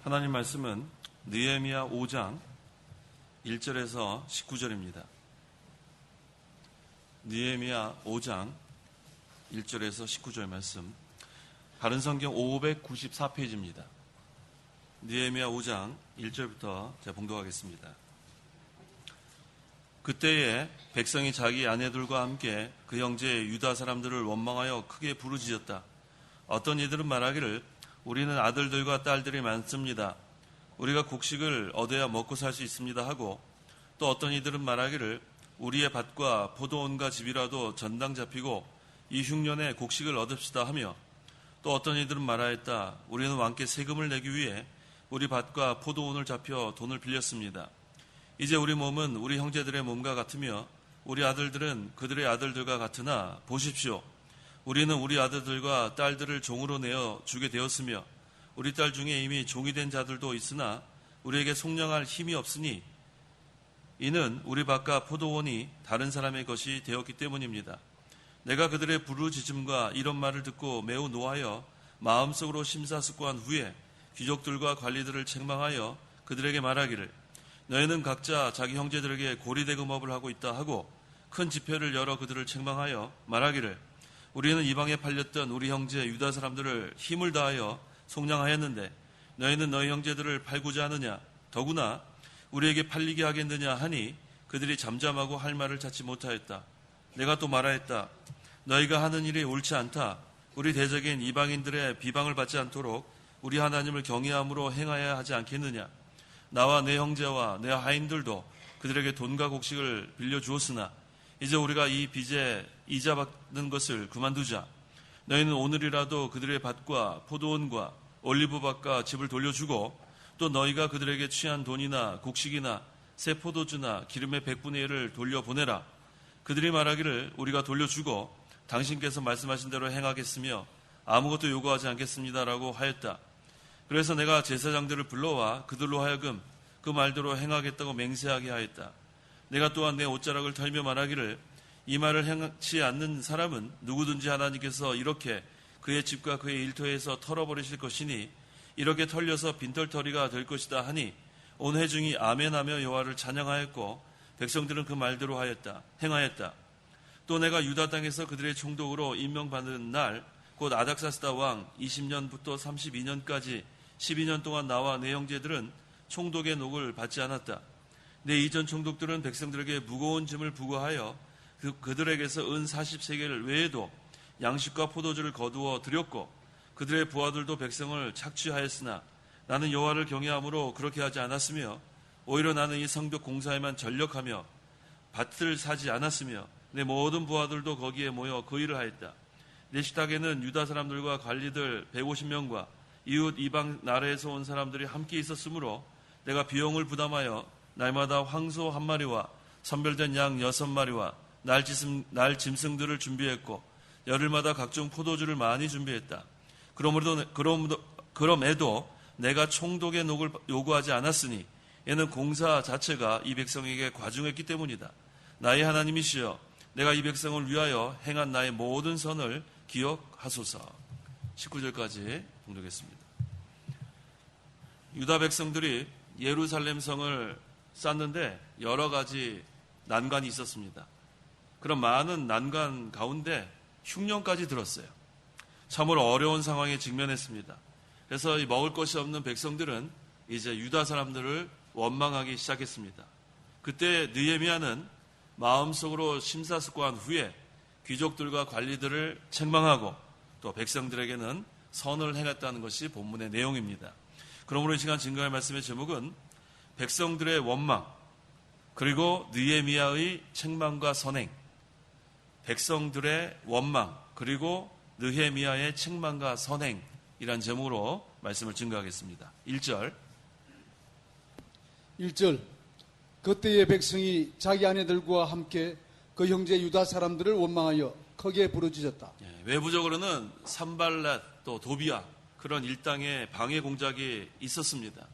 하나님 말씀은 느헤미야 5장 1절에서 19절입니다. 느헤미야 5장 1절에서 19절 말씀, 바른 성경 594페이지입니다. 느헤미야 5장 1절부터 제가 봉독하겠습니다. 그때에 백성이 자기 아내들과 함께 그 형제 유다 사람들을 원망하여 크게 부르짖었다. 어떤 이들은 말하기를 우리는 아들들과 딸들이 많습니다. 우리가 곡식을 얻어야 먹고 살 수 있습니다 하고, 또 어떤 이들은 말하기를 우리의 밭과 포도원과 집이라도 전당 잡히고 이 흉년에 곡식을 얻읍시다 하며, 또 어떤 이들은 말하였다. 우리는 왕께 세금을 내기 위해 우리 밭과 포도원을 잡혀 돈을 빌렸습니다. 이제 우리 몸은 우리 형제들의 몸과 같으며 우리 아들들은 그들의 아들들과 같으나 보십시오. 우리는 우리 아들들과 딸들을 종으로 내어 주게 되었으며 우리 딸 중에 이미 종이 된 자들도 있으나 우리에게 속량할 힘이 없으니 이는 우리 밭과 포도원이 다른 사람의 것이 되었기 때문입니다. 내가 그들의 부르짖음과 이런 말을 듣고 매우 노하여 마음속으로 심사숙고한 후에 귀족들과 관리들을 책망하여 그들에게 말하기를 너희는 각자 자기 형제들에게 고리대금업을 하고 있다 하고 큰 집회를 열어 그들을 책망하여 말하기를 우리는 이방에 팔렸던 우리 형제 유다 사람들을 힘을 다하여 속량하였는데 너희는 너희 형제들을 팔고자 하느냐? 더구나 우리에게 팔리게 하겠느냐 하니 그들이 잠잠하고 할 말을 찾지 못하였다. 내가 또 말하였다. 너희가 하는 일이 옳지 않다. 우리 대적인 이방인들의 비방을 받지 않도록 우리 하나님을 경외함으로 행하여야 하지 않겠느냐? 나와 내 형제와 내 하인들도 그들에게 돈과 곡식을 빌려주었으나 이제 우리가 이 빚에 이자 받는 것을 그만두자. 너희는 오늘이라도 그들의 밭과 포도원과 올리브밭과 집을 돌려주고 또 너희가 그들에게 취한 돈이나 곡식이나 새 포도주나 기름의 100분의 1을 돌려보내라. 그들이 말하기를 우리가 돌려주고 당신께서 말씀하신 대로 행하겠으며 아무것도 요구하지 않겠습니다라고 하였다. 그래서 내가 제사장들을 불러와 그들로 하여금 그 말대로 행하겠다고 맹세하게 하였다. 내가 또한 내 옷자락을 털며 말하기를 이 말을 행치 않는 사람은 누구든지 하나님께서 이렇게 그의 집과 그의 일터에서 털어버리실 것이니 이렇게 털려서 빈털터리가 될 것이다 하니 온 회중이 아멘하며 여호와를 찬양하였고 백성들은 그 말대로 행하였다. 또 내가 유다 땅에서 그들의 총독으로 임명받는 날 곧 아닥사스다 왕 20년부터 32년까지 12년 동안 나와 내 형제들은 총독의 녹을 받지 않았다. 내 이전 총독들은 백성들에게 무거운 짐을 부과하여 그들에게서 은 40세겔 외에도 양식과 포도주를 거두어 드렸고 그들의 부하들도 백성을 착취하였으나 나는 여호와를 경외함으로 그렇게 하지 않았으며 오히려 나는 이 성벽 공사에만 전력하며 밭을 사지 않았으며 내 모든 부하들도 거기에 모여 그 일을 하였다. 내 식탁에는 유다 사람들과 관리들 150명과 이웃 이방 나라에서 온 사람들이 함께 있었으므로 내가 비용을 부담하여 날마다 황소 1마리와 선별된 양 6마리와 날 짐승들을 준비했고 열흘마다 각종 포도주를 많이 준비했다. 그럼에도 내가 총독의 녹을 요구하지 않았으니 이는 공사 자체가 이 백성에게 과중했기 때문이다. 나의 하나님이시여 내가 이 백성을 위하여 행한 나의 모든 선을 기억하소서. 19절까지 봉독했습니다. 유다 백성들이 예루살렘 성을 쌓는데 여러 가지 난관이 있었습니다. 그런 많은 난관 가운데 흉년까지 들었어요. 참으로 어려운 상황에 직면했습니다. 그래서 이 먹을 것이 없는 백성들은 이제 유다 사람들을 원망하기 시작했습니다. 그때 느헤미야는 마음속으로 심사숙고한 후에 귀족들과 관리들을 책망하고 또 백성들에게는 선을 행했다는 것이 본문의 내용입니다. 그러므로 이 시간 증거할 말씀의 제목은 백성들의 원망 그리고 느헤미야의 책망과 선행. 백성들의 원망 그리고 느헤미야의 책망과 선행이란 제목으로 말씀을 증거하겠습니다. 1절 그때의 백성이 자기 아내들과 함께 그 형제 유다 사람들을 원망하여 크게 부르짖었다. 외부적으로는 산발랏 또 도비아 그런 일당의 방해 공작이 있었습니다.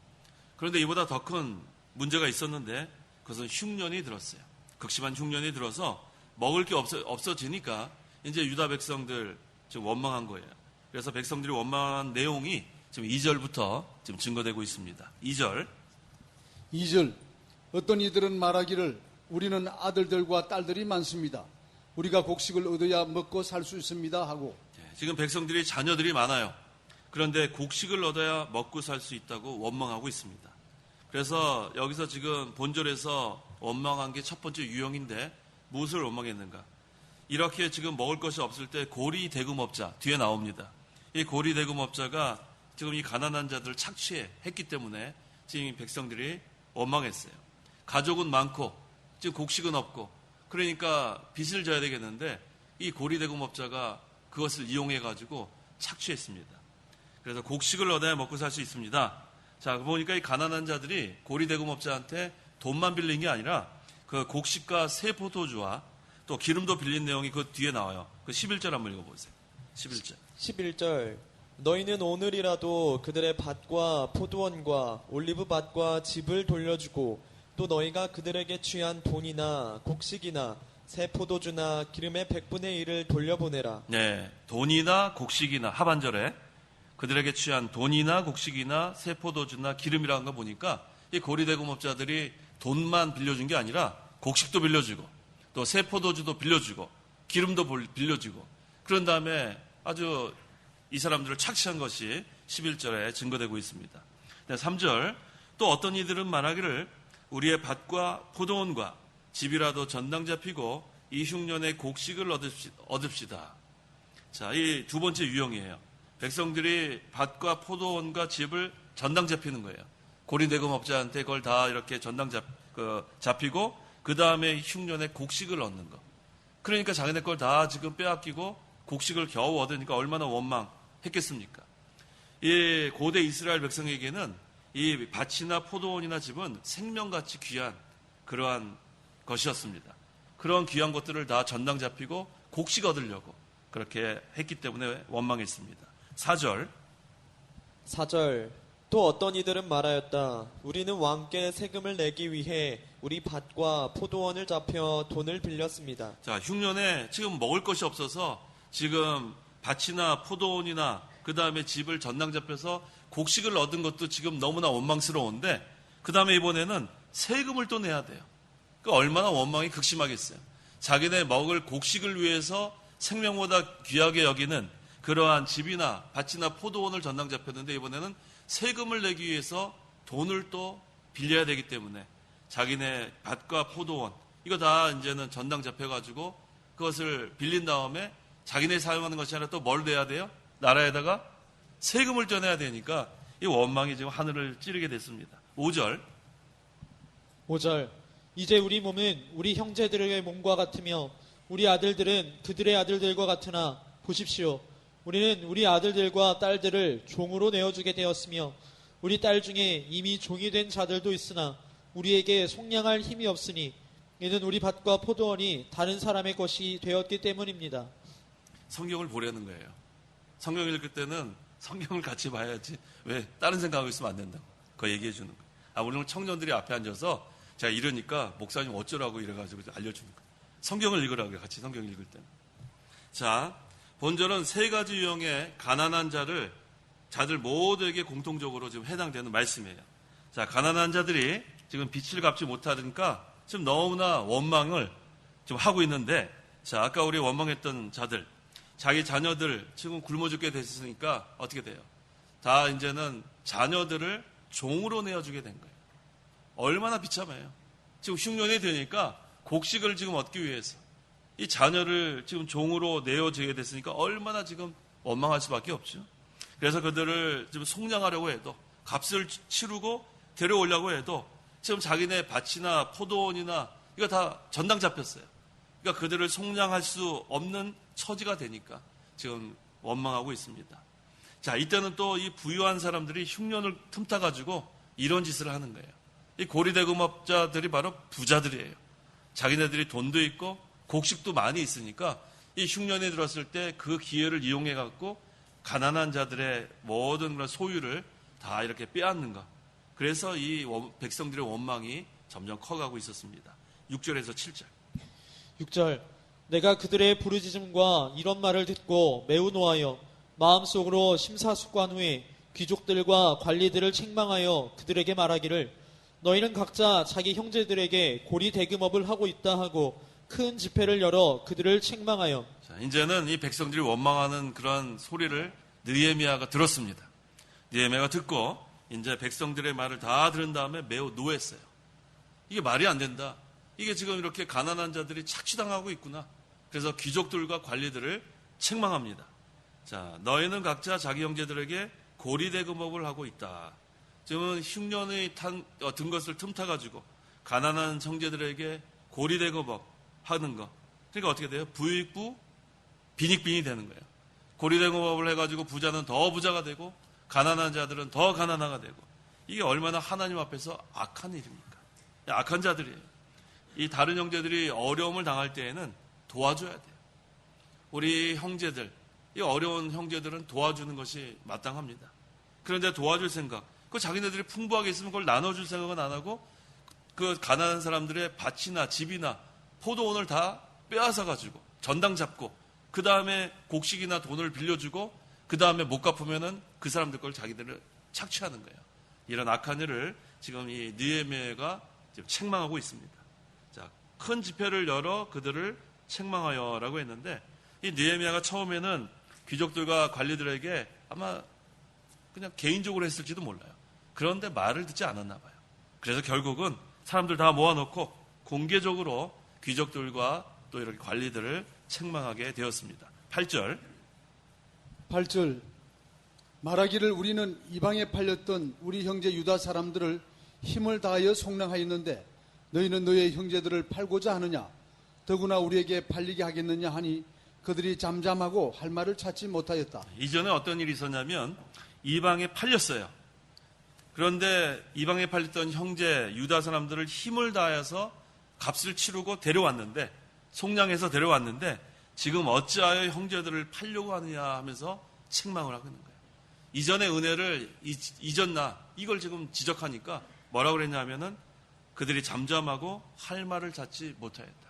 그런데 이보다 더 큰 문제가 있었는데 그것은 흉년이 들었어요. 극심한 흉년이 들어서 먹을 게 없어지니까 이제 유다 백성들 좀 원망한 거예요. 그래서 백성들이 원망한 내용이 지금 2절부터 지금 증거되고 있습니다. 2절. 2절 어떤 이들은 말하기를 우리는 아들들과 딸들이 많습니다. 우리가 곡식을 얻어야 먹고 살 수 있습니다 하고 지금 백성들이 자녀들이 많아요. 그런데 곡식을 얻어야 먹고 살 수 있다고 원망하고 있습니다. 그래서 여기서 지금 본절에서 원망한 게 첫 번째 유형인데 무엇을 원망했는가? 이렇게 지금 먹을 것이 없을 때 고리 대금업자 뒤에 나옵니다. 이 고리 대금업자가 지금 이 가난한 자들을 착취했기 때문에 지금 이 백성들이 원망했어요. 가족은 많고 지금 곡식은 없고 그러니까 빚을 져야 되겠는데 이 고리 대금업자가 그것을 이용해 가지고 착취했습니다. 그래서 곡식을 얻어야 먹고 살 수 있습니다. 자, 보니까 이 가난한 자들이 고리 대금업자한테 돈만 빌린 게 아니라 그 곡식과 새 포도주와 또 기름도 빌린 내용이 그 뒤에 나와요. 그 11절 한번 읽어보세요. 11절. 11절 너희는 오늘이라도 그들의 밭과 포도원과 올리브밭과 집을 돌려주고 또 너희가 그들에게 취한 돈이나 곡식이나 새 포도주나 기름의 100분의 1을 돌려보내라. 네, 돈이나 곡식이나 하반절에 그들에게 취한 돈이나 곡식이나 새 포도주나 기름이라는 거 보니까 이 고리대금업자들이 돈만 빌려준 게 아니라 곡식도 빌려주고 또 새 포도주도 빌려주고 기름도 빌려주고 그런 다음에 아주 이 사람들을 착취한 것이 11절에 증거되고 있습니다. 네, 3절 또 어떤 이들은 말하기를 우리의 밭과 포도원과 집이라도 전당 잡히고 이 흉년에 곡식을 얻읍시다. 자, 이 두 번째 유형이에요. 백성들이 밭과 포도원과 집을 전당 잡히는 거예요. 고리대금업자한테 그걸 다 이렇게 전당 잡히고 그 다음에 흉년에 곡식을 얻는 거. 그러니까 자기네 걸 다 지금 빼앗기고 곡식을 겨우 얻으니까 얼마나 원망했겠습니까? 이 고대 이스라엘 백성에게는 이 밭이나 포도원이나 집은 생명같이 귀한 그러한 것이었습니다. 그런 귀한 것들을 다 전당 잡히고 곡식 얻으려고 그렇게 했기 때문에 원망했습니다. 4절. 4절 또 어떤 이들은 말하였다. 우리는 왕께 세금을 내기 위해 우리 밭과 포도원을 잡혀 돈을 빌렸습니다. 자, 흉년에 지금 먹을 것이 없어서 지금 밭이나 포도원이나 그 다음에 집을 전당 잡혀서 곡식을 얻은 것도 지금 너무나 원망스러운데 그 다음에 이번에는 세금을 또 내야 돼요. 그 얼마나 원망이 극심하겠어요. 자기네 먹을 곡식을 위해서 생명보다 귀하게 여기는 그러한 집이나 밭이나 포도원을 전당 잡혔는데 이번에는 세금을 내기 위해서 돈을 또 빌려야 되기 때문에 자기네 밭과 포도원 이거 다 이제는 전당 잡혀가지고 그것을 빌린 다음에 자기네 사용하는 것이 아니라 또 뭘 내야 돼요? 나라에다가 세금을 떼내야 되니까 이 원망이 지금 하늘을 찌르게 됐습니다. 5절. 5절 이제 우리 몸은 우리 형제들의 몸과 같으며 우리 아들들은 그들의 아들들과 같으나 보십시오. 우리는 우리 아들들과 딸들을 종으로 내어주게 되었으며 우리 딸 중에 이미 종이 된 자들도 있으나 우리에게 속량할 힘이 없으니 이는 우리 밭과 포도원이 다른 사람의 것이 되었기 때문입니다. 성경을 보려는 거예요. 성경 읽을 때는 성경을 같이 봐야지 왜 다른 생각하고 있으면 안 된다고 그거 얘기해 주는 거예요. 오늘 청년들이 앞에 앉아서 제가 이러니까 목사님 어쩌라고 이래가지고 알려주는 거예요. 성경을 읽으라고요. 같이 성경 읽을 때는. 자, 본절은 세 가지 유형의 가난한 자들 모두에게 공통적으로 지금 해당되는 말씀이에요. 자, 가난한 자들이 지금 빚을 갚지 못하니까 지금 너무나 원망을 지금 하고 있는데 자, 아까 우리 원망했던 자들 자기 자녀들 지금 굶어 죽게 됐으니까 어떻게 돼요? 다 이제는 자녀들을 종으로 내어주게 된 거예요. 얼마나 비참해요. 지금 흉년이 되니까 곡식을 지금 얻기 위해서 이 자녀를 지금 종으로 내어주게 됐으니까 얼마나 지금 원망할 수밖에 없죠. 그래서 그들을 지금 속량하려고 해도 값을 치르고 데려오려고 해도 지금 자기네 밭이나 포도원이나 이거 다 전당 잡혔어요. 그러니까 그들을 속량할 수 없는 처지가 되니까 지금 원망하고 있습니다. 자, 이때는 또 이 부유한 사람들이 흉년을 틈타가지고 이런 짓을 하는 거예요. 이 고리대금업자들이 바로 부자들이에요. 자기네들이 돈도 있고 곡식도 많이 있으니까 이 흉년에 들었을 때 그 기회를 이용해갖고 가난한 자들의 모든 그런 소유를 다 이렇게 빼앗는 것. 그래서 이 백성들의 원망이 점점 커가고 있었습니다. 6절에서 7절. 6절 내가 그들의 부르짖음과 이런 말을 듣고 매우 노하여 마음속으로 심사숙고한 후에 귀족들과 관리들을 책망하여 그들에게 말하기를 너희는 각자 자기 형제들에게 고리 대금업을 하고 있다 하고 큰 집회를 열어 그들을 책망하여. 자, 이제는 이 백성들이 원망하는 그런 소리를 느헤미야가 들었습니다. 느헤미야가 듣고 이제 백성들의 말을 다 들은 다음에 매우 노했어요. 이게 말이 안 된다. 이게 지금 이렇게 가난한 자들이 착취당하고 있구나. 그래서 귀족들과 관리들을 책망합니다. 자, 너희는 각자 자기 형제들에게 고리대금업을 하고 있다. 지금은 흉년이 든 것을 틈타가지고 가난한 형제들에게 고리대금업 하는 거. 그러니까 어떻게 돼요? 부익부 빈익빈이 되는 거예요. 고리대금업을 해가지고 부자는 더 부자가 되고 가난한 자들은 더 가난하가 되고, 이게 얼마나 하나님 앞에서 악한 일입니까? 악한 자들이에요. 이 다른 형제들이 어려움을 당할 때에는 도와줘야 돼요. 우리 형제들, 이 어려운 형제들은 도와주는 것이 마땅합니다. 그런데 도와줄 생각, 그 자기네들이 풍부하게 있으면 그걸 나눠줄 생각은 안 하고 그 가난한 사람들의 밭이나 집이나 포도원을 다 빼앗아 가지고 전당 잡고 그 다음에 곡식이나 돈을 빌려주고 그 다음에 못 갚으면은 그 사람들 걸 자기들을 착취하는 거예요. 이런 악한 일을 지금 이 느헤미야가 지금 책망하고 있습니다. 자, 큰 집회를 열어 그들을 책망하여라고 했는데, 이 느헤미야가 처음에는 귀족들과 관리들에게 아마 그냥 개인적으로 했을지도 몰라요. 그런데 말을 듣지 않았나 봐요. 그래서 결국은 사람들 다 모아놓고 공개적으로 귀족들과 또 이렇게 관리들을 책망하게 되었습니다. 8절. 8절 말하기를 우리는 이방에 팔렸던 우리 형제 유다 사람들을 힘을 다하여 속량하였는데 너희는 너희의 형제들을 팔고자 하느냐? 더구나 우리에게 팔리게 하겠느냐 하니 그들이 잠잠하고 할 말을 찾지 못하였다. 이전에 어떤 일이 있었냐면 이방에 팔렸어요. 그런데 이방에 팔렸던 형제 유다 사람들을 힘을 다해서 값을 치르고 데려왔는데, 속량해서 데려왔는데 지금 어찌하여 형제들을 팔려고 하느냐 하면서 책망을 하고 있는 거예요. 이전의 은혜를 잊었나, 이걸 지금 지적하니까 뭐라고 그랬냐면은 그들이 잠잠하고 할 말을 찾지 못하였다.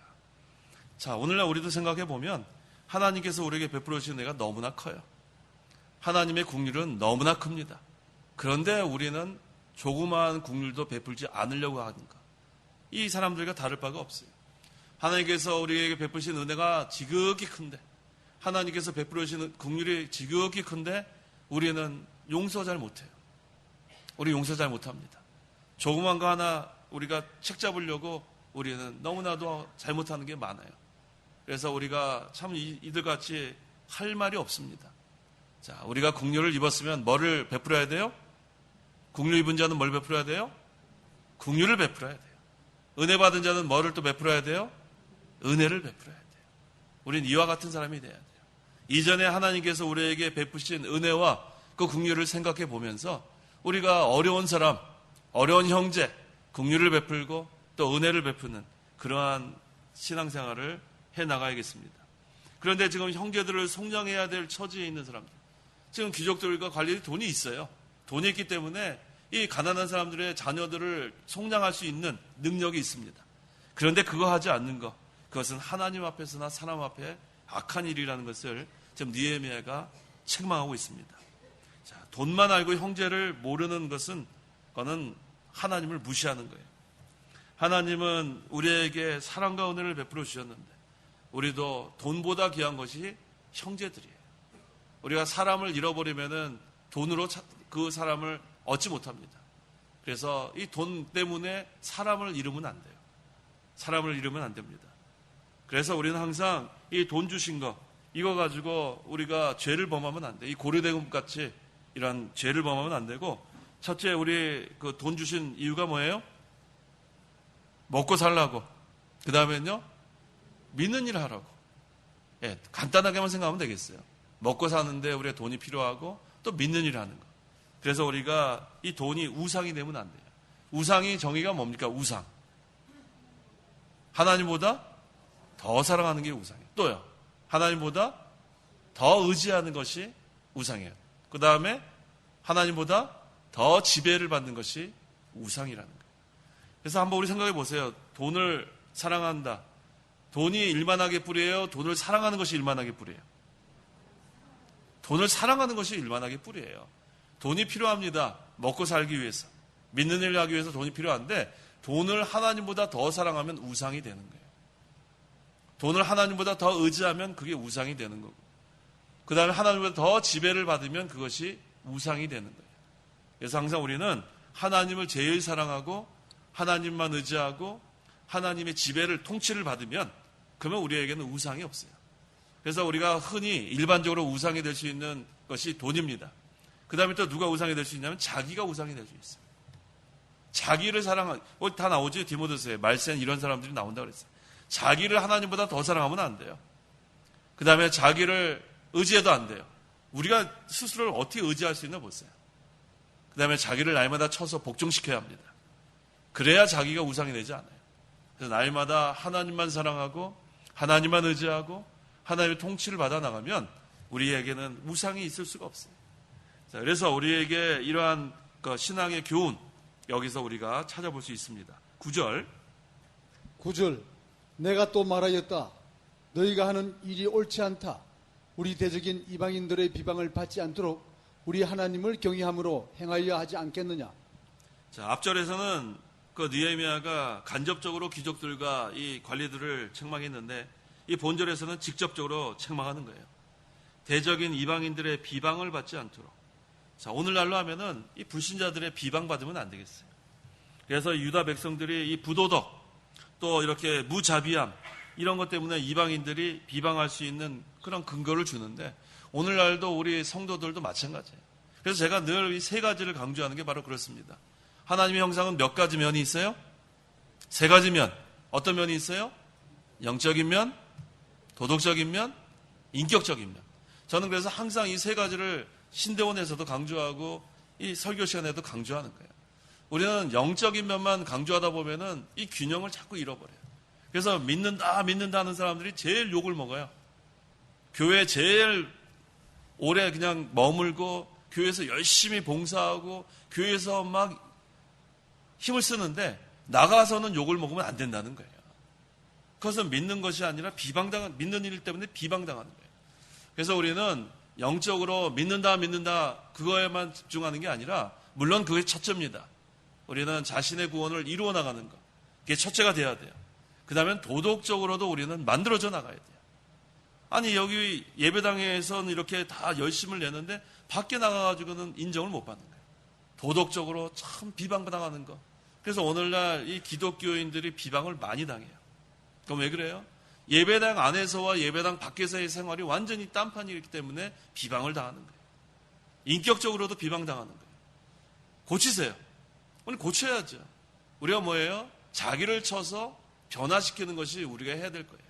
자, 오늘날 우리도 생각해 보면 하나님께서 우리에게 베풀어 주신 은혜가 너무나 커요. 하나님의 국률은 너무나 큽니다. 그런데 우리는 조그마한 국률도 베풀지 않으려고 하는 것. 이 사람들과 다를 바가 없어요. 하나님께서 우리에게 베푸신 은혜가 지극히 큰데, 하나님께서 베풀어 주시는 국률이 지극히 큰데 우리는 용서 잘 못해요. 우리 용서 잘 못합니다. 조그만 거 하나 우리가 책 잡으려고 우리는 너무나도 잘못하는 게 많아요. 그래서 우리가 참 이들같이 할 말이 없습니다. 자, 우리가 국률을 입었으면 뭐를 베풀어야 돼요? 국률 입은 자는 뭘 베풀어야 돼요? 국률을 베풀어야 돼요. 은혜 받은 자는 뭐를 또 베풀어야 돼요? 은혜를 베풀어야 돼요. 우린 이와 같은 사람이 돼야 돼요. 이전에 하나님께서 우리에게 베푸신 은혜와 그 국률을 생각해 보면서 우리가 어려운 사람, 어려운 형제, 국률을 베풀고 또 은혜를 베푸는 그러한 신앙생활을 해나가야겠습니다. 그런데 지금 형제들을 속량해야 될 처지에 있는 사람들, 지금 귀족들과 관리들이 돈이 있어요. 돈이 있기 때문에 이 가난한 사람들의 자녀들을 속량할 수 있는 능력이 있습니다. 그런데 그거 하지 않는 것, 그것은 하나님 앞에서나 사람 앞에 악한 일이라는 것을 지금 느헤미야가 책망하고 있습니다. 자, 돈만 알고 형제를 모르는 것은 그거는 하나님을 무시하는 거예요. 하나님은 우리에게 사랑과 은혜를 베풀어 주셨는데 우리도 돈보다 귀한 것이 형제들이에요. 우리가 사람을 잃어버리면은 돈으로 그 사람을 얻지 못합니다. 그래서 이 돈 때문에 사람을 잃으면 안 돼요. 사람을 잃으면 안 됩니다. 그래서 우리는 항상 이 돈 주신 거, 이거 가지고 우리가 죄를 범하면 안 돼. 이 고려대금 같이 이런 죄를 범하면 안 되고, 첫째, 우리 그 돈 주신 이유가 뭐예요? 먹고 살라고. 그 다음에는요, 믿는 일을 하라고. 예, 간단하게만 생각하면 되겠어요. 먹고 사는데 우리가 돈이 필요하고 또 믿는 일을 하는 거. 그래서 우리가 이 돈이 우상이 되면 안 돼요. 우상의 정의가 뭡니까? 우상. 하나님보다 더 사랑하는 게 우상이에요. 또요, 하나님보다 더 의지하는 것이 우상이에요. 그 다음에 하나님보다 더 지배를 받는 것이 우상이라는 거예요. 그래서 한번 우리 생각해 보세요. 돈을 사랑한다. 돈이 일만하게 뿌리예요? 돈을 사랑하는 것이 일만하게 뿌리예요? 돈을 사랑하는 것이 일만하게 뿌리예요. 돈이 필요합니다. 먹고 살기 위해서. 믿는 일을 하기 위해서 돈이 필요한데 돈을 하나님보다 더 사랑하면 우상이 되는 거예요. 돈을 하나님보다 더 의지하면 그게 우상이 되는 거고, 그 다음에 하나님보다 더 지배를 받으면 그것이 우상이 되는 거예요. 그래서 항상 우리는 하나님을 제일 사랑하고 하나님만 의지하고 하나님의 지배를, 통치를 받으면 그러면 우리에게는 우상이 없어요. 그래서 우리가 흔히 일반적으로 우상이 될 수 있는 것이 돈입니다. 그 다음에 또 누가 우상이 될 수 있냐면 자기가 우상이 될 수 있어요. 자기를 사랑하는, 다 나오지? 디모데서에 말세는 이런 사람들이 나온다고 그랬어요. 자기를 하나님보다 더 사랑하면 안 돼요. 그 다음에 자기를 의지해도 안 돼요. 우리가 스스로를 어떻게 의지할 수 있나 보세요. 그 다음에 자기를 날마다 쳐서 복종시켜야 합니다. 그래야 자기가 우상이 되지 않아요. 그래서 날마다 하나님만 사랑하고 하나님만 의지하고 하나님의 통치를 받아 나가면 우리에게는 우상이 있을 수가 없어요. 자, 그래서 우리에게 이러한 신앙의 교훈, 여기서 우리가 찾아볼 수 있습니다. 9절. 9절. 내가 또 말하였다. 너희가 하는 일이 옳지 않다. 우리 대적인 이방인들의 비방을 받지 않도록 우리 하나님을 경외함으로 행하여 하지 않겠느냐. 자, 앞절에서는 느헤미야가 간접적으로 귀족들과 이 관리들을 책망했는데 이 본절에서는 직접적으로 책망하는 거예요. 대적인 이방인들의 비방을 받지 않도록. 자, 오늘날로 하면은 이 불신자들의 비방받으면 안 되겠어요. 그래서 유다 백성들이 이 부도덕, 또 이렇게 무자비함, 이런 것 때문에 이방인들이 비방할 수 있는 그런 근거를 주는데 오늘날도 우리 성도들도 마찬가지예요. 그래서 제가 늘 이 세 가지를 강조하는 게 바로 그렇습니다. 하나님의 형상은 몇 가지 면이 있어요? 세 가지 면. 어떤 면이 있어요? 영적인 면, 도덕적인 면, 인격적인 면. 저는 그래서 항상 이 세 가지를 신대원에서도 강조하고 이 설교 시간에도 강조하는 거예요. 우리는 영적인 면만 강조하다 보면은 이 균형을 자꾸 잃어버려요. 그래서 믿는다 하는 사람들이 제일 욕을 먹어요. 교회에 제일 오래 그냥 머물고 교회에서 열심히 봉사하고 교회에서 막 힘을 쓰는데 나가서는 욕을 먹으면 안 된다는 거예요. 그것은 믿는 것이 아니라 믿는 일 때문에 비방당하는 거예요. 그래서 우리는 영적으로 믿는다 그거에만 집중하는 게 아니라 물론 그게 첫째입니다. 우리는 자신의 구원을 이루어 나가는 것, 그게 첫째가 돼야 돼요. 그 다음엔 도덕적으로도 우리는 만들어져 나가야 돼요. 아니 여기 예배당에서는 이렇게 다 열심을 내는데 밖에 나가가지고는 인정을 못 받는 거예요. 도덕적으로 참 비방당하는 거. 그래서 오늘날 이 기독교인들이 비방을 많이 당해요. 그럼 왜 그래요? 예배당 안에서와 예배당 밖에서의 생활이 완전히 딴판이기 때문에 비방을 당하는 거예요. 인격적으로도 비방당하는 거예요. 고치세요. 오늘 고쳐야죠. 우리가 뭐예요? 자기를 쳐서 변화시키는 것이 우리가 해야 될 거예요.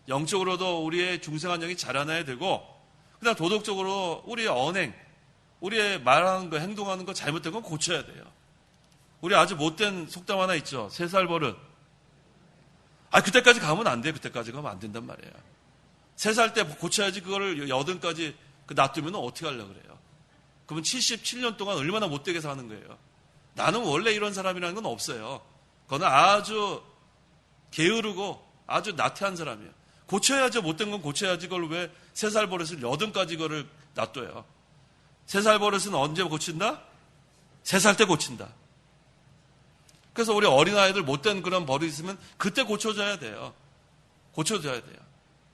영적으로도 우리의 중생한 영이 자라나야 되고, 그다음 도덕적으로 우리의 언행, 우리의 말하는 거, 행동하는 거 잘못된 건 고쳐야 돼요. 우리 아주 못된 속담 하나 있죠. 3살 버릇. 그때까지 가면 안 돼. 그때까지 가면 안 된단 말이에요. 3살 때 고쳐야지 그거를 80까지 놔두면 어떻게 하려고 그래요? 그러면 77년 동안 얼마나 못되게 사는 거예요. 나는 원래 이런 사람이라는 건 없어요. 그거는 아주 게으르고 아주 나태한 사람이에요. 고쳐야죠. 못된 건 고쳐야지. 그걸 왜 3살 버릇을 80까지 그거를 놔둬요. 3살 버릇은 언제 고친다? 3살 때 고친다. 그래서 우리 어린아이들 못된 그런 버릇이 있으면 그때 고쳐줘야 돼요. 고쳐줘야 돼요.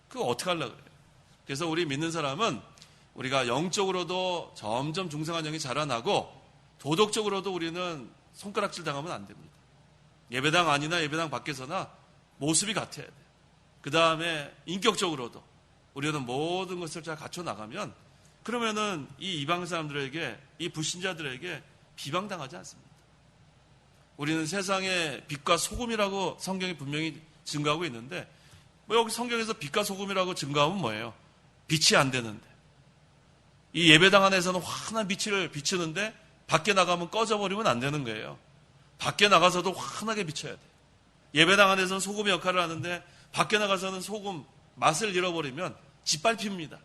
그거 어떻게 하려고 그래요? 그래서 우리 믿는 사람은 우리가 영적으로도 점점 중생한 영이 자라나고 도덕적으로도 우리는 손가락질 당하면 안 됩니다. 예배당 안이나 예배당 밖에서나 모습이 같아야 돼요. 그 다음에 인격적으로도 우리는 모든 것을 잘 갖춰 나가면 그러면은 이 이방 사람들에게, 이 불신자들에게 비방당하지 않습니다. 우리는 세상의 빛과 소금이라고 성경이 분명히 증거하고 있는데, 여기 성경에서 빛과 소금이라고 증거하면 뭐예요? 빛이 안 되는데. 이 예배당 안에서는 환한 빛을 비추는데 밖에 나가면 꺼져버리면 안 되는 거예요. 밖에 나가서도 환하게 비춰야 돼요. 예배당 안에서는 소금의 역할을 하는데 밖에 나가서는 소금 맛을 잃어버리면 짓밟힙니다.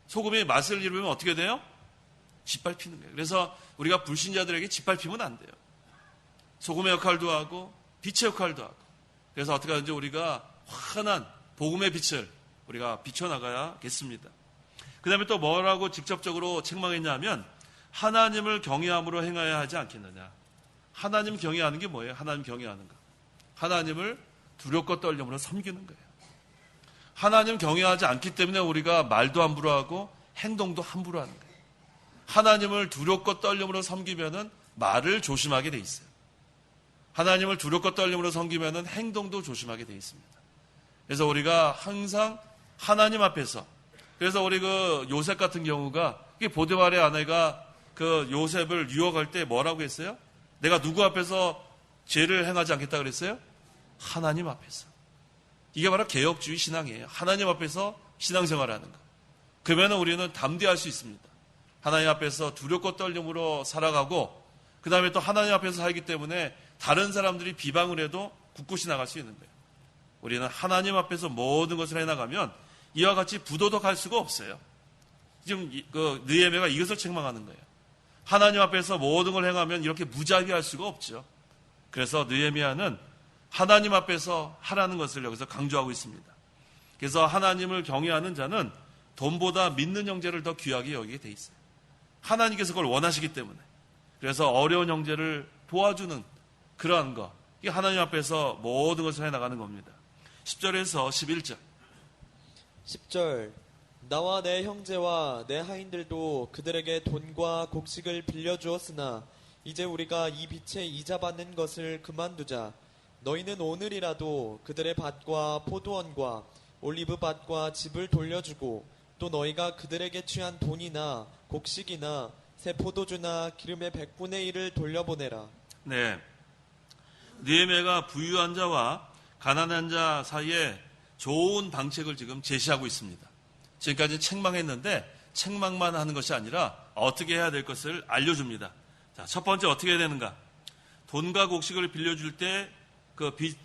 소금이 맛을 잃으면 어떻게 돼요? 짓밟히는 거예요. 그래서 우리가 불신자들에게 짓밟히면 안 돼요. 소금의 역할도 하고 빛의 역할도 하고. 그래서 어떻게 하든지 우리가 환한 복음의 빛을 우리가 비춰나가야겠습니다. 그 다음에 또 뭐라고 직접적으로 책망했냐 하면 하나님을 경외함으로 행하여야 하지 않겠느냐. 하나님 경외하는 게 뭐예요? 하나님 경외하는 거. 하나님을 두렵고 떨림으로 섬기는 거예요. 하나님 경외하지 않기 때문에 우리가 말도 함부로 하고 행동도 함부로 하는 거예요. 하나님을 두렵고 떨림으로 섬기면은 말을 조심하게 돼 있어요. 하나님을 두렵고 떨림으로 섬기면은 행동도 조심하게 돼 있습니다. 그래서 우리가 항상 하나님 앞에서, 그래서 우리 그 요셉 같은 경우가 보디발의 아내가 그 요셉을 유혹할 때 뭐라고 했어요? 내가 누구 앞에서 죄를 행하지 않겠다 그랬어요? 하나님 앞에서. 이게 바로 개혁주의 신앙이에요. 하나님 앞에서 신앙생활하는 거. 그러면 우리는 담대할 수 있습니다. 하나님 앞에서 두렵고 떨림으로 살아가고, 그 다음에 또 하나님 앞에서 살기 때문에 다른 사람들이 비방을 해도 굳굳이 나갈 수 있는 거예요. 우리는 하나님 앞에서 모든 것을 해나가면 이와 같이 부도덕할 수가 없어요. 지금 그 느헤미야가 이것을 책망하는 거예요. 하나님 앞에서 모든 걸 행하면 이렇게 무자비할 수가 없죠. 그래서 느헤미야는 하나님 앞에서 하라는 것을 여기서 강조하고 있습니다. 그래서 하나님을 경외하는 자는 돈보다 믿는 형제를 더 귀하게 여기게 돼 있어요. 하나님께서 그걸 원하시기 때문에. 그래서 어려운 형제를 도와주는 그러한 것, 이게 하나님 앞에서 모든 것을 해나가는 겁니다. 10절에서 11절. 10절 나와 내 형제와 내 하인들도 그들에게 돈과 곡식을 빌려주었으나 이제 우리가 이 빚에 이자 받는 것을 그만두자. 너희는 오늘이라도 그들의 밭과 포도원과 올리브밭과 집을 돌려주고 또 너희가 그들에게 취한 돈이나 곡식이나 새 포도주나 기름의 100분의 1을 돌려보내라. 네, 느헤미야가 부유한 자와 가난한 자 사이에 좋은 방책을 지금 제시하고 있습니다. 지금까지 책망했는데 책망만 하는 것이 아니라 어떻게 해야 될 것을 알려줍니다. 자, 첫 번째 어떻게 해야 되는가? 돈과 곡식을 빌려줄 때 그 빚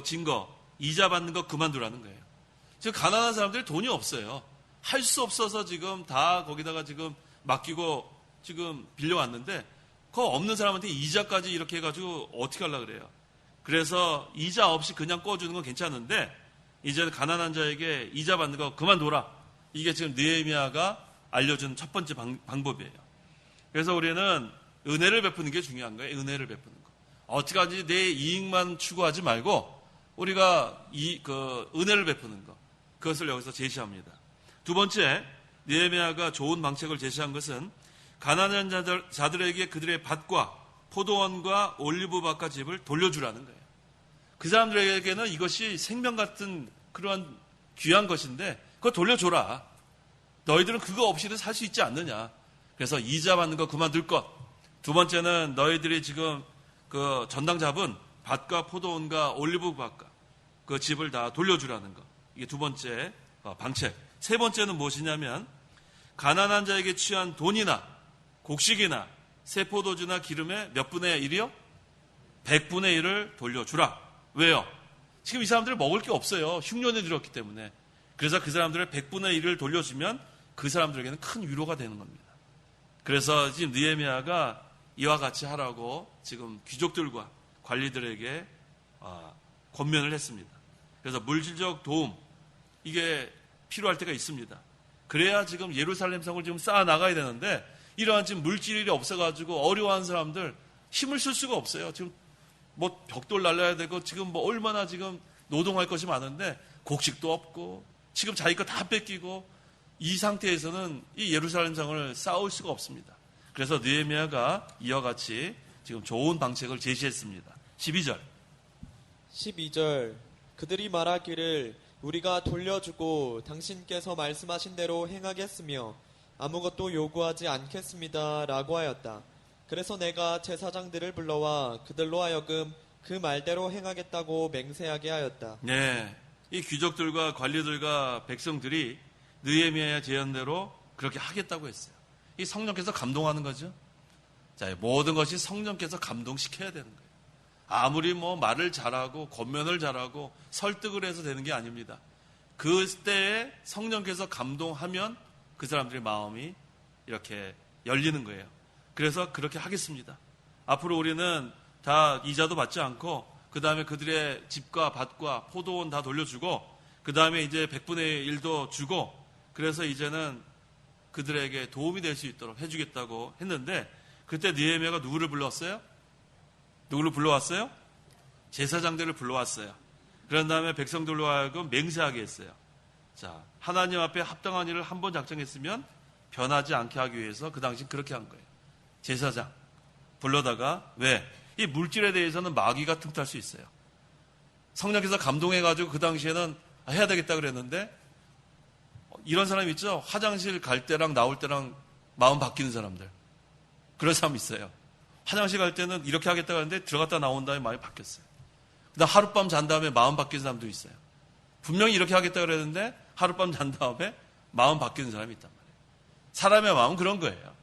증거, 이자 받는 거 그만두라는 거예요. 지금 가난한 사람들이 돈이 없어요. 할 수 없어서 지금 다 거기다가 지금 맡기고 지금 빌려왔는데 그거 없는 사람한테 이자까지 이렇게 해가지고 어떻게 하려고 그래요. 그래서 이자 없이 그냥 꿔주는 건 괜찮은데 이제 가난한 자에게 이자 받는 거 그만둬라. 이게 지금 느헤미야가 알려준 첫 번째 방법이에요. 그래서 우리는 은혜를 베푸는 게 중요한 거예요. 은혜를 베푸는 거. 어떻게 하지 내 이익만 추구하지 말고 우리가 은혜를 베푸는 거. 그것을 여기서 제시합니다. 두 번째, 느헤미야가 좋은 방책을 제시한 것은 가난한 자들에게 그들의 밭과 포도원과 올리브밭과 집을 돌려주라는 거예요. 그 사람들에게는 이것이 생명 같은 그러한 귀한 것인데 그거 돌려줘라. 너희들은 그거 없이도 살 수 있지 않느냐. 그래서 이자 받는 거 그만둘 것. 두 번째는 너희들이 지금 그 전당 잡은 밭과 포도원과 올리브밭과 그 집을 다 돌려주라는 것. 이게 두 번째 방책. 세 번째는 무엇이냐면 가난한 자에게 취한 돈이나 곡식이나 새 포도주나 기름의 몇 분의 1이요? 100분의 1을 돌려주라. 왜요? 지금 이 사람들 먹을 게 없어요. 흉년에 들었기 때문에. 그래서 그 사람들의 100분의 1을 돌려주면 그 사람들에게는 큰 위로가 되는 겁니다. 그래서 지금 느헤미야가 이와 같이 하라고 지금 귀족들과 관리들에게 권면을 했습니다. 그래서 물질적 도움, 이게 필요할 때가 있습니다. 그래야 지금 예루살렘 성을 지금 쌓아 나가야 되는데 이러한 지금 물질이 없어가지고 어려워하는 사람들 힘을 쓸 수가 없어요. 지금 뭐 벽돌 날려야 되고 지금 뭐 얼마나 지금 노동할 것이 많은데 곡식도 없고 지금 자기 거 다 뺏기고 이 상태에서는 이 예루살렘 성을 쌓을 수가 없습니다. 그래서 느헤미야가 이와 같이 지금 좋은 방책을 제시했습니다. 12절. 12절 그들이 말하기를 우리가 돌려주고 당신께서 말씀하신 대로 행하겠으며 아무것도 요구하지 않겠습니다 라고 하였다. 그래서 내가 제사장들을 불러와 그들로 하여금 그 말대로 행하겠다고 맹세하게 하였다. 네, 이 귀족들과 관리들과 백성들이 느헤미야의 제안대로 그렇게 하겠다고 했어요. 이 성령께서 감동하는 거죠. 자, 모든 것이 성령께서 감동시켜야 되는 거예요. 아무리 뭐 말을 잘하고 권면을 잘하고 설득을 해서 되는 게 아닙니다. 그때에 성령께서 감동하면 그 사람들의 마음이 이렇게 열리는 거예요. 그래서 그렇게 하겠습니다. 앞으로 우리는 다 이자도 받지 않고 그 다음에 그들의 집과 밭과 포도원 다 돌려주고 그 다음에 이제 100분의 1도 주고 그래서 이제는 그들에게 도움이 될 수 있도록 해주겠다고 했는데 그때 느헤미야가 누구를 불렀어요? 누구를 불러왔어요? 제사장들을 불러왔어요. 그런 다음에 백성들로 하여금 맹세하게 했어요. 자, 하나님 앞에 합당한 일을 한 번 작정했으면 변하지 않게 하기 위해서 그 당시 그렇게 한 거예요. 제사장 불러다가 왜? 이 물질에 대해서는 마귀가 틈탈 수 있어요. 성령께서 감동해가지고 그 당시에는 해야 되겠다 그랬는데 이런 사람 있죠? 화장실 갈 때랑 나올 때랑 마음 바뀌는 사람들. 그런 사람 있어요. 화장실 갈 때는 이렇게 하겠다고 하는데 들어갔다 나온 다음에 마음이 바뀌었어요. 그다음 하룻밤 잔 다음에 마음 바뀌는 사람도 있어요. 분명히 이렇게 하겠다고 그랬는데 하룻밤 잔 다음에 마음 바뀌는 사람이 있단 말이에요. 사람의 마음은 그런 거예요.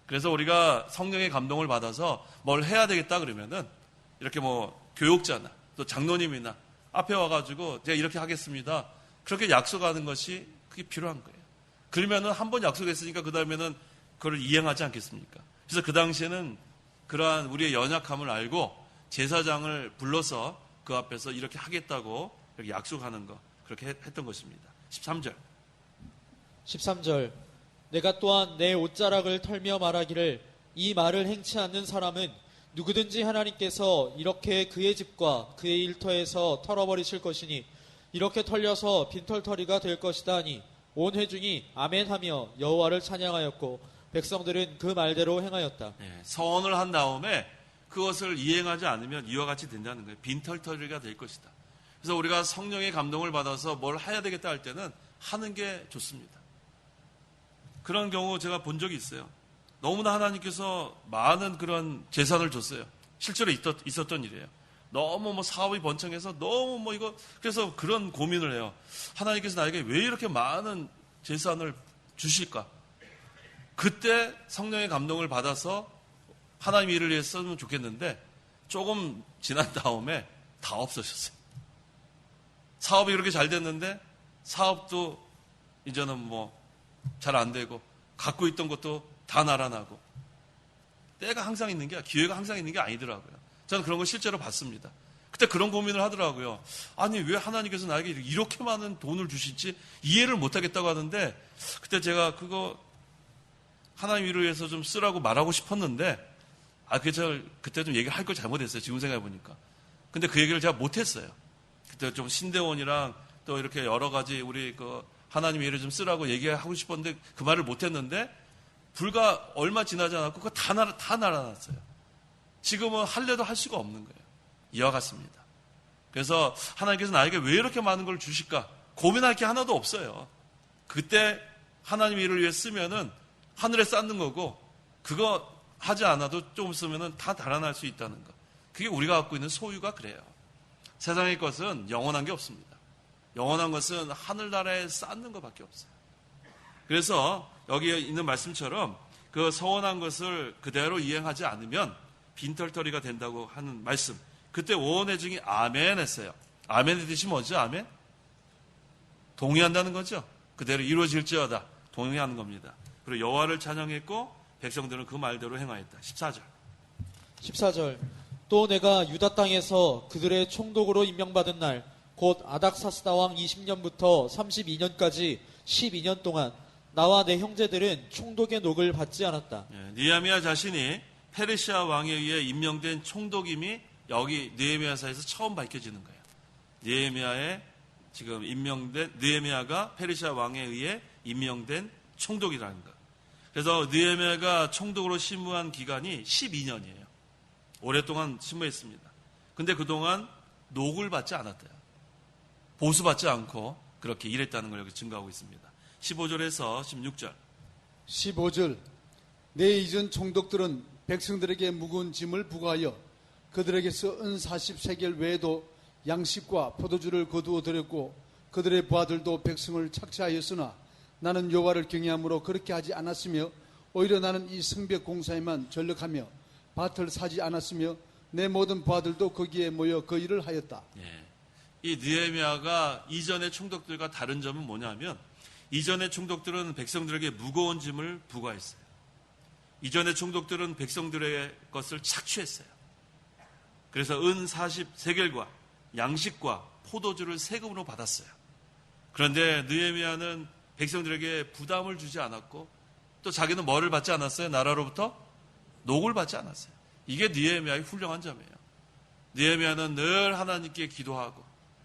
그래서 우리가 성령의 감동을 받아서 뭘 해야 되겠다 그러면은 이렇게 뭐 교육자나 또 장로님이나 앞에 와가지고 제가 이렇게 하겠습니다. 그렇게 약속하는 것이 그게 필요한 거예요. 그러면은 한 번 약속했으니까 그 다음에는 그걸 이행하지 않겠습니까? 그래서 그 당시에는 그러한 우리의 연약함을 알고 제사장을 불러서 그 앞에서 이렇게 하겠다고 이렇게 약속하는 거 그렇게 했던 것입니다. 13절. 13절 내가 또한 내 옷자락을 털며 말하기를 이 말을 행치 않는 사람은 누구든지 하나님께서 이렇게 그의 집과 그의 일터에서 털어버리실 것이니 이렇게 털려서 빈털터리가 될 것이다 하니 온 회중이 아멘하며 여호와를 찬양하였고 백성들은 그 말대로 행하였다. 서원을 한 다음에 그것을 이행하지 않으면 이와 같이 된다는 거예요. 빈털터리가 될 것이다. 그래서 우리가 성령의 감동을 받아서 뭘 해야 되겠다 할 때는 하는 게 좋습니다. 그런 경우 제가 본 적이 있어요. 너무나 하나님께서 많은 그런 재산을 줬어요. 실제로 있었던 일이에요. 너무 뭐 사업이 번창해서 너무 뭐 이거 그래서 그런 고민을 해요. 하나님께서 나에게 왜 이렇게 많은 재산을 주실까? 그때 성령의 감동을 받아서 하나님 일을 위해서 쓰면 좋겠는데 조금 지난 다음에 다 없어졌어요. 사업이 그렇게 잘 됐는데 사업도 이제는 뭐 잘 안 되고 갖고 있던 것도 다 날아나고 때가 항상 있는 게 기회가 항상 있는 게 아니더라고요. 저는 그런 걸 실제로 봤습니다. 그때 그런 고민을 하더라고요. 아니 왜 하나님께서 나에게 이렇게 많은 돈을 주실지 이해를 못하겠다고 하는데 그때 제가 그거 하나님 일을 위해서 좀 쓰라고 말하고 싶었는데 그때 좀 얘기할 걸 잘못했어요. 지금 생각해 보니까. 근데 그 얘기를 제가 못했어요. 그때 좀 신대원이랑 또 이렇게 여러 가지 우리 그 하나님의 일을 좀 쓰라고 얘기하고 싶었는데 그 말을 못했는데 불과 얼마 지나지 않았고 그거 다 날아났어요. 지금은 할래도 할 수가 없는 거예요. 이와 같습니다. 그래서 하나님께서 나에게 왜 이렇게 많은 걸 주실까 고민할 게 하나도 없어요. 그때 하나님 일을 위해 쓰면은 하늘에 쌓는 거고 그거 하지 않아도 조금 쓰면은 다 달아날 수 있다는 거. 그게 우리가 갖고 있는 소유가 그래요. 세상의 것은 영원한 게 없습니다. 영원한 것은 하늘나라에 쌓는 것밖에 없어요. 그래서 여기에 있는 말씀처럼 그 서원한 것을 그대로 이행하지 않으면 빈털터리가 된다고 하는 말씀. 그때 온 회중이 아멘 했어요. 아멘의 뜻이 뭐죠? 아멘? 동의한다는 거죠. 그대로 이루어질지어다. 동의하는 겁니다. 그리고 여호와를 찬양했고 백성들은 그 말대로 행하였다. 14절. 14절 또 내가 유다 땅에서 그들의 총독으로 임명받은 날 곧 아닥사스다 왕 20년부터 32년까지 12년 동안 나와 내 형제들은 총독의 녹을 받지 않았다. 느헤미야 자신이 페르시아 왕에 의해 임명된 총독임이 여기 느헤미야서에서 처음 밝혀지는 거예요. 느헤미야의 지금 임명된 느헤미야가 페르시아 왕에 의해 임명된 총독이라는 거. 그래서 느헤미야가 총독으로 심무한 기간이 12년이에요. 오랫동안 심무했습니다. 근데 그동안 녹을 받지 않았대요. 보수받지 않고 그렇게 일했다는 걸 여기 증거하고 있습니다. 15절에서 16절. 15절 내 이전 총독들은 백성들에게 무거운 짐을 부과하여 그들에게서 은 40세겔 외에도 양식과 포도주를 거두어 드렸고 그들의 부하들도 백성을 착취하였으나 나는 여호와를 경외함으로 그렇게 하지 않았으며 오히려 나는 이 성벽 공사에만 전력하며 밭을 사지 않았으며 내 모든 부하들도 거기에 모여 그 일을 하였다. 이 느헤미야가 이전의 총독들과 다른 점은 뭐냐면 이전의 총독들은 백성들에게 무거운 짐을 부과했어요. 이전의 총독들은 백성들의 것을 착취했어요. 그래서 은 40세겔과 양식과 포도주를 세금으로 받았어요. 그런데 느헤미야는 백성들에게 부담을 주지 않았고 또 자기는 뭐를 받지 않았어요? 나라로부터 녹을 받지 않았어요. 이게 느헤미야의 훌륭한 점이에요. 느헤미야는 늘 하나님께 기도하고,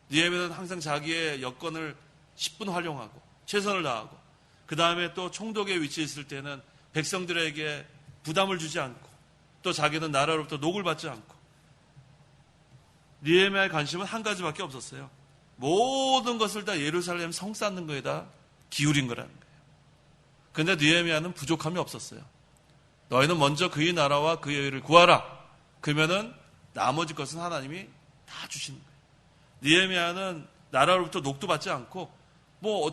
느헤미야는 항상 자기의 여건을 10분 활용하고 최선을 다하고, 그 다음에 또 총독의 위치에 있을 때는 백성들에게 부담을 주지 않고, 또 자기는 나라로부터 녹을 받지 않고. 느헤미야의 관심은 한 가지밖에 없었어요. 모든 것을 다 예루살렘 성 쌓는 거에다 기울인 거라는 거예요. 그런데 느헤미야는 부족함이 없었어요. 너희는 먼저 그의 나라와 그의 의를 구하라. 그러면은 나머지 것은 하나님이 다 주시는 거예요. 느헤미야는 나라로부터 녹도 받지 않고,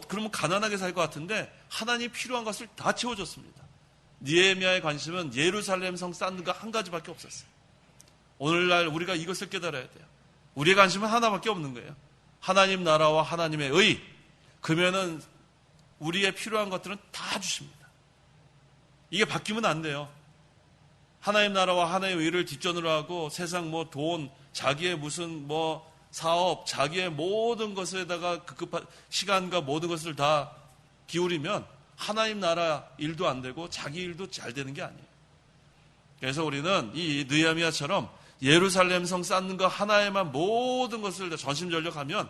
그러면 가난하게 살 것 같은데 하나님이 필요한 것을 다 채워줬습니다. 느헤미야의 관심은 예루살렘 성 쌓는 거 한 가지밖에 없었어요. 오늘날 우리가 이것을 깨달아야 돼요. 우리의 관심은 하나밖에 없는 거예요. 하나님 나라와 하나님의 의. 그러면은 우리의 필요한 것들은 다 주십니다. 이게 바뀌면 안 돼요. 하나님 나라와 하나님의 의를 뒷전으로 하고 세상 돈, 자기의 무슨 사업, 자기의 모든 것에다가 급급한 시간과 모든 것을 다 기울이면 하나님 나라 일도 안 되고 자기 일도 잘 되는 게 아니에요. 그래서 우리는 이 느헤미야처럼 예루살렘 성 쌓는 거 하나에만 모든 것을 다 전심전력하면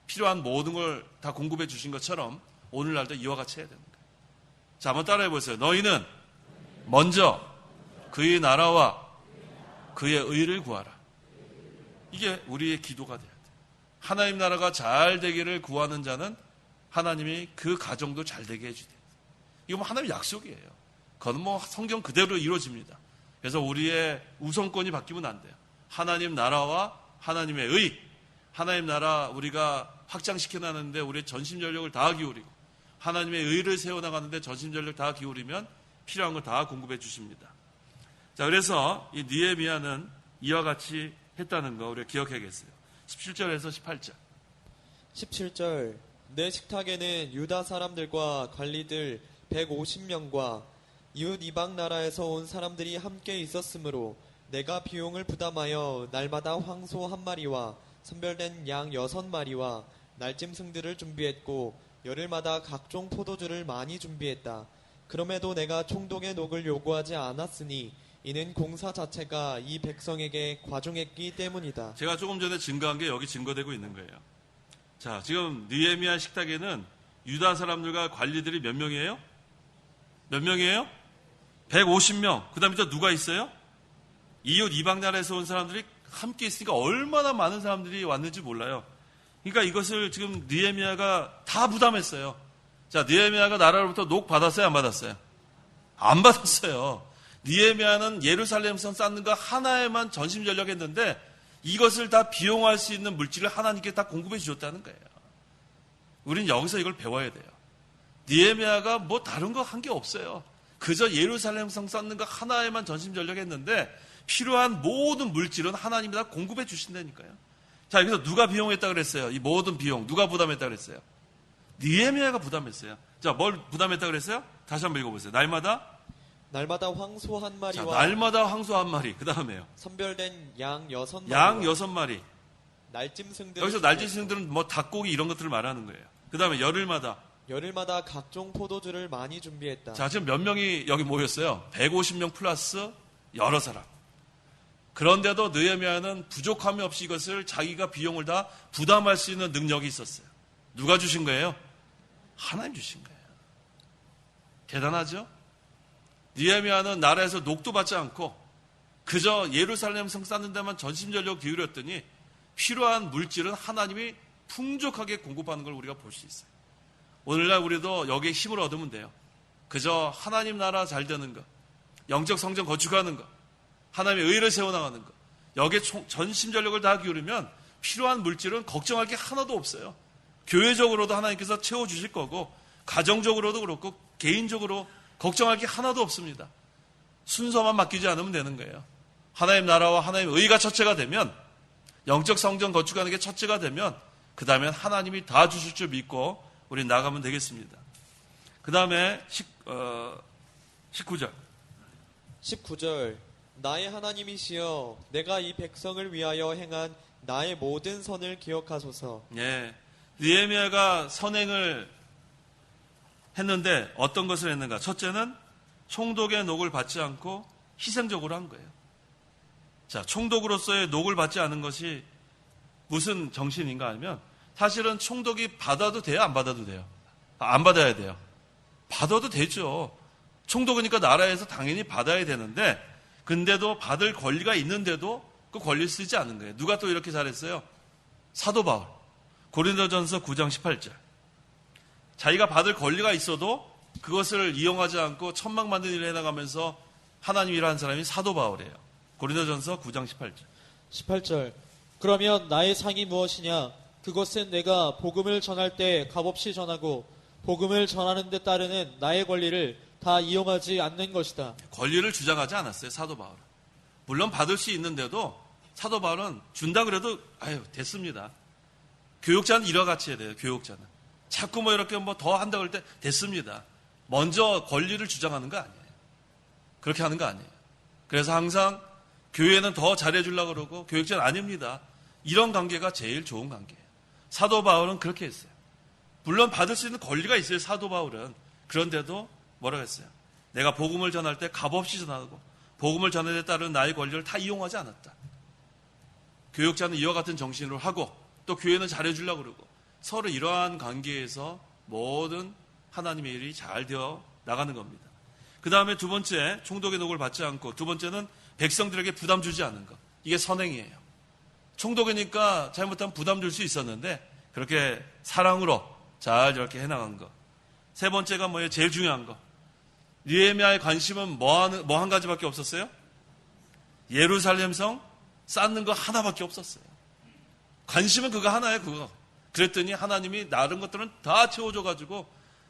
필요한 모든 걸 다 공급해 주신 것처럼 오늘날도 이와 같이 해야 되는 거예요. 자, 한번 따라해 보세요. 너희는 먼저 그의 나라와 그의 의를 구하라. 이게 우리의 기도가 돼야 돼요. 하나님 나라가 잘 되기를 구하는 자는 하나님이 그 가정도 잘 되게 해주세요. 이거 하나님의 약속이에요. 그건 성경 그대로 이루어집니다. 그래서 우리의 우선권이 바뀌면 안 돼요. 하나님 나라와 하나님의 의, 하나님 나라 우리가 확장시켜 나가는데 우리의 전심전력을 다 기울이고, 하나님의 의를 세워나가는데 전심전력 다 기울이면 필요한 걸 다 공급해 주십니다. 자, 그래서 이 느헤미야는 이와 같이 했다는 거 우리가 기억해야겠어요. 17절에서 18절. 17절. 내 식탁에는 유다 사람들과 관리들 150명과 이웃 이방 나라에서 온 사람들이 함께 있었으므로 내가 비용을 부담하여 날마다 황소 1마리와 선별된 양 6마리와 날짐승들을 준비했고 열흘마다 각종 포도주를 많이 준비했다. 그럼에도 내가 총독의 녹을 요구하지 않았으니 이는 공사 자체가 이 백성에게 과중했기 때문이다. 제가 조금 전에 증거한 게 여기 증거되고 있는 거예요. 자, 지금 느헤미야 식탁에는 유다 사람들과 관리들이 몇 명이에요? 몇 명이에요? 150명. 그 다음에 또 누가 있어요? 이웃 이방 나라에서 온 사람들이 함께 있으니까 얼마나 많은 사람들이 왔는지 몰라요. 그러니까 이것을 지금 느헤미야가 다 부담했어요. 자, 느헤미야가 나라로부터 녹 받았어요? 안 받았어요? 안 받았어요. 느헤미야는 예루살렘 성 쌓는 거 하나에만 전심전력했는데 이것을 다 비용할 수 있는 물질을 하나님께 다 공급해 주셨다는 거예요. 우린 여기서 이걸 배워야 돼요. 느헤미야가 다른 거 한 게 없어요. 그저 예루살렘 성 쌓는 거 하나에만 전심전력했는데 필요한 모든 물질은 하나님이 다 공급해 주신다니까요. 자, 여기서 누가 비용했다 그랬어요? 이 모든 비용 누가 부담했다 그랬어요? 느헤미야가 부담했어요. 자, 뭘 부담했다 그랬어요? 다시 한번 읽어보세요. 날마다 황소 1마리와 자, 날마다 황소 1마리. 그 다음에요. 선별된 양 6마리. 양 6마리. 날짐승들. 여기서 날짐승들은 닭고기 이런 것들을 말하는 거예요. 그 다음에 열흘마다 각종 포도주를 많이 준비했다. 자, 지금 몇 명이 여기 모였어요? 150명 플러스 여러 사람. 그런데도 느헤미야는 부족함이 없이 이것을 자기가 비용을 다 부담할 수 있는 능력이 있었어요. 누가 주신 거예요? 하나님 주신 거예요. 대단하죠? 느헤미야는 나라에서 녹도 받지 않고 그저 예루살렘 성 쌓는 데만 전심전력 기울였더니 필요한 물질은 하나님이 풍족하게 공급하는 걸 우리가 볼 수 있어요. 오늘날 우리도 여기에 힘을 얻으면 돼요. 그저 하나님 나라 잘 되는 것, 영적 성전 건축하는 것, 하나님의 의를 세워나가는 것, 여기에 전심전력을 다 기울이면 필요한 물질은 걱정할 게 하나도 없어요. 교회적으로도 하나님께서 채워주실 거고 가정적으로도 그렇고 개인적으로 걱정할 게 하나도 없습니다. 순서만 맡기지 않으면 되는 거예요. 하나님 나라와 하나님의 의가 첫째가 되면, 영적 성전 건축하는 게 첫째가 되면 그 다음엔 하나님이 다 주실 줄 믿고 우리 나가면 되겠습니다. 그 다음에 19절. 19절. 나의 하나님이시여 내가 이 백성을 위하여 행한 나의 모든 선을 기억하소서. 예, 느헤미야가 선행을 했는데 어떤 것을 했는가? 첫째는 총독의 녹을 받지 않고 희생적으로 한 거예요. 자, 총독으로서의 녹을 받지 않은 것이 무슨 정신인가 하면 사실은 총독이 받아도 돼요? 안 받아도 돼요? 안 받아야 돼요. 받아도 되죠. 총독이니까 나라에서 당연히 받아야 되는데 근데도 받을 권리가 있는데도 그 권리를 쓰지 않는 거예요. 누가 또 이렇게 잘했어요? 사도 바울. 고린도전서 9장 18절. 자기가 받을 권리가 있어도 그것을 이용하지 않고 천막 만든 일을 해나가면서 하나님 일을 한 사람이 사도 바울이에요. 고린도전서 9장 18절. 18절. 그러면 나의 상이 무엇이냐? 그것은 내가 복음을 전할 때 값없이 전하고 복음을 전하는 데 따르는 나의 권리를 다 이용하지 않는 것이다. 권리를 주장하지 않았어요, 사도 바울은. 물론 받을 수 있는데도 사도 바울은 준다 그래도 아유 됐습니다. 교육자는 이와 같이 해야 돼요. 교육자는 자꾸 뭐 이렇게 뭐 더 한다 그럴 때 됐습니다. 먼저 권리를 주장하는 거 아니에요. 그렇게 하는 거 아니에요. 그래서 항상 교회는 더 잘해주려고 그러고 교육자는 아닙니다. 이런 관계가 제일 좋은 관계예요. 사도 바울은 그렇게 했어요. 물론 받을 수 있는 권리가 있어요. 사도 바울은. 그런데도 뭐라고 했어요? 내가 복음을 전할 때 값없이 전하고 복음을 전하는 데 따른 나의 권리를 다 이용하지 않았다. 교육자는 이와 같은 정신으로 하고 또 교회는 잘해주려고 그러고 서로 이러한 관계에서 모든 하나님의 일이 잘 되어 나가는 겁니다. 그 다음에 두 번째, 총독의 녹을 받지 않고 두 번째는 백성들에게 부담 주지 않는 것. 이게 선행이에요. 총독이니까 잘못하면 부담 줄 수 있었는데 그렇게 사랑으로 잘 이렇게 해나간 것. 세 번째가 뭐예요? 제일 중요한 거. 느헤미야의 관심은 뭐 한 가지밖에 없었어요? 예루살렘 성 쌓는 거 하나밖에 없었어요. 관심은 그거 하나예요, 그거. 그랬더니 하나님이 다른 것들은 다 채워줘가지고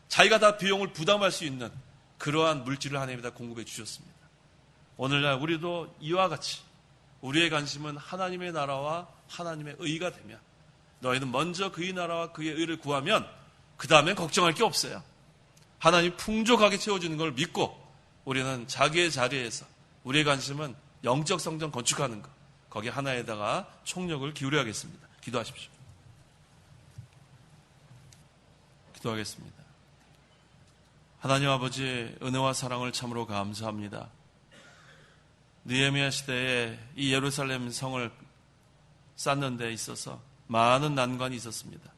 자기가 다 비용을 부담할 수 있는 그러한 물질을 하나님이 다 공급해 주셨습니다. 오늘날 우리도 이와 같이 우리의 관심은 하나님의 나라와 하나님의 의가 되면 너희는 먼저 그의 나라와 그의 의를 구하면 그 다음엔 걱정할 게 없어요. 하나님 풍족하게 채워주는 걸 믿고 우리는 자기의 자리에서 우리의 관심은 영적 성전 건축하는 것, 거기 하나에다가 총력을 기울여야겠습니다. 기도하십시오. 기도하겠습니다. 하나님 아버지, 은혜와 사랑을 참으로 감사합니다. 느헤미야 시대에 이 예루살렘 성을 쌓는 데 있어서 많은 난관이 있었습니다.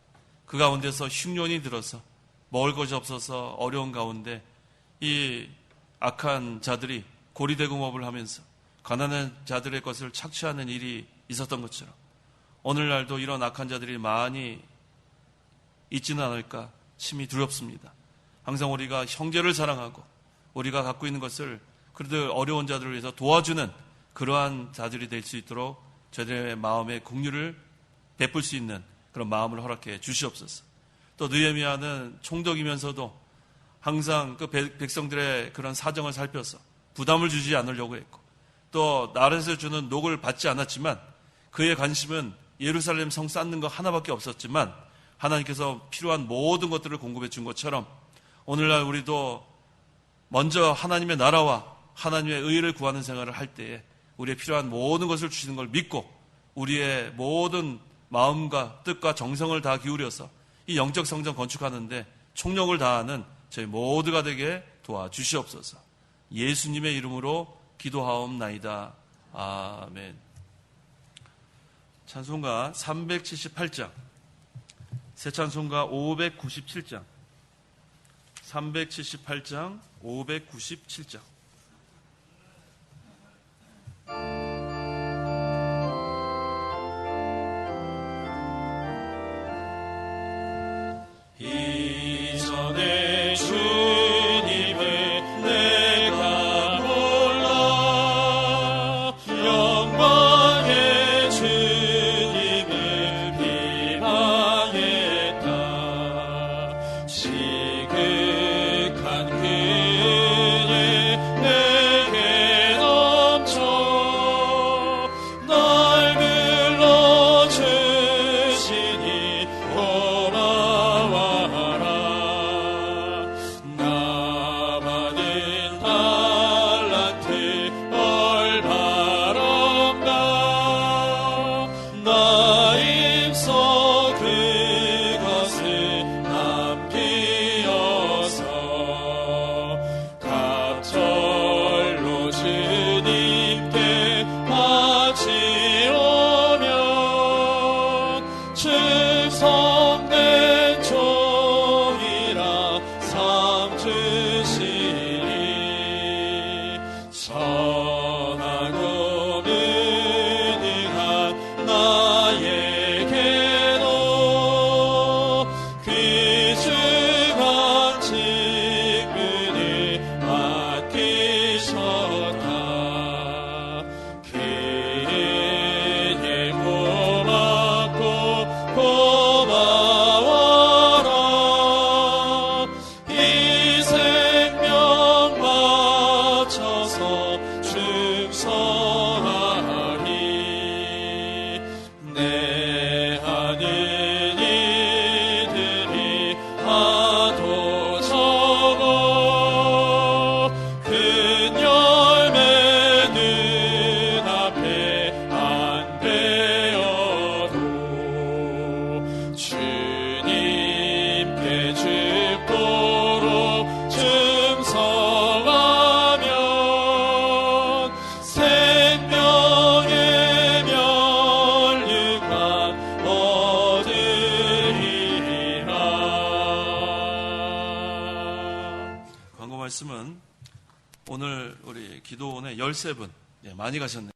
그 가운데서 흉년이 들어서 먹을 것이 없어서 어려운 가운데 이 악한 자들이 고리대공업을 하면서 가난한 자들의 것을 착취하는 일이 있었던 것처럼 오늘날도 이런 악한 자들이 많이 있지는 않을까 심히 두렵습니다. 항상 우리가 형제를 사랑하고 우리가 갖고 있는 것을 그래도 어려운 자들을 위해서 도와주는 그러한 자들이 될 수 있도록 저희들의 마음의 긍휼을 베풀 수 있는 그런 마음을 허락해 주시옵소서. 또 느헤미야는 총독이면서도 항상 그 백성들의 그런 사정을 살펴서 부담을 주지 않으려고 했고 또 나라에서 주는 녹을 받지 않았지만 그의 관심은 예루살렘 성 쌓는 거 하나밖에 없었지만 하나님께서 필요한 모든 것들을 공급해 준 것처럼 오늘날 우리도 먼저 하나님의 나라와 하나님의 의를 구하는 생활을 할 때에 우리의 필요한 모든 것을 주시는 걸 믿고 우리의 모든 마음과 뜻과 정성을 다 기울여서 이 영적 성전 건축하는데 총력을 다하는 저희 모두가 되게 도와주시옵소서. 예수님의 이름으로 기도하옵나이다. 아멘. 찬송가 378장, 새 찬송가 597장, 378장, 597장. 이전에 주님을 내가 몰라 영광의 주님을 비방했다. 지극한 그의 내게 넘쳐 날 불러주시니 고마워하라. 말씀은 오늘 우리 기도원의 13분, 많이 가셨네요.